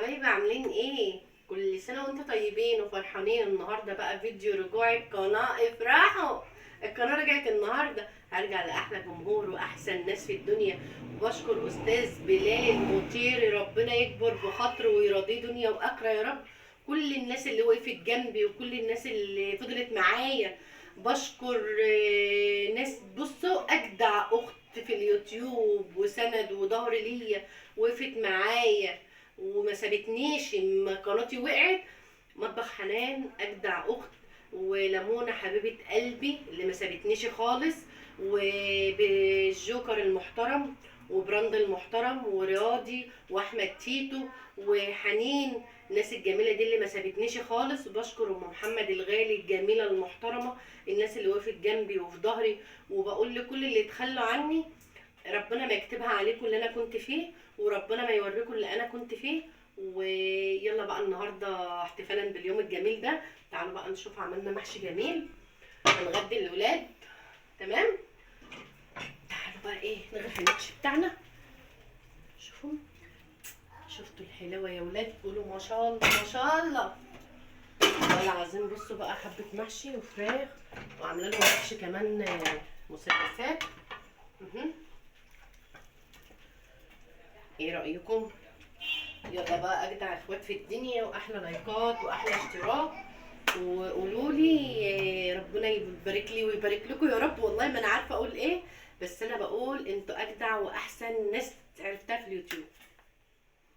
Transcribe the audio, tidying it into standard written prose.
حبايبي عاملين ايه؟ كل سنة وانتم طيبين وفرحانين. النهارده بقى فيديو رجوع القناة. افرحوا، القناة رجعت النهارده. هرجع لأحلى جمهور وأحسن ناس في الدنيا. وبشكر أستاذ بلال المطيري، ربنا يكبر بخاطره ويرضيه دنيا وآخرة يا رب. كل الناس اللي وقفت جنبي وكل الناس اللي فضلت معايا. بشكر ناس، بصوا، أجدع أخت في اليوتيوب وسند وظهر ليا، وقفت معايا وما سابتنيش اما قناتي وقعت. مطبخ حنان اجدع اخت، ولمونة حبيبة قلبي اللي ما سابتنيش خالص، وبالجوكر المحترم وبراند المحترم ورياضي واحمد تيتو وحنين، الناس الجميله دي اللي ما سابتنيش خالص. وبشكر ام محمد الغالي الجميله المحترمه، الناس اللي وقفت جنبي وفي ظهري. وبقول لكل اللي اتخلوا عني، ربنا ما يكتبها عليكم اللي انا كنت فيه، وربنا ما يوريكم اللي انا كنت فيه. ويلا بقى النهارده احتفالا باليوم الجميل ده، تعالوا بقى نشوف عملنا محشي جميل هنغدي الاولاد. تمام، تعالوا بقى ايه نغرف المحشي بتاعنا. شوفوا، شفتوا الحلاوه يا ولاد؟ قولوا ما شاء الله ما شاء الله. والله العظيم بصوا بقى، حبه محشي وفراخ، وعامله له محشي كمان مثلثات. ايه رايكم؟ يلا بقى اجدع اخوات في الدنيا، واحلى لايكات واحلى اشتراك، وقولوا لي ربنا يبارك لي ويبارك لكم يا رب. والله ما انا عارفه اقول ايه، بس انا بقول انتوا اجدع واحسن ناس عرفتها في اليوتيوب.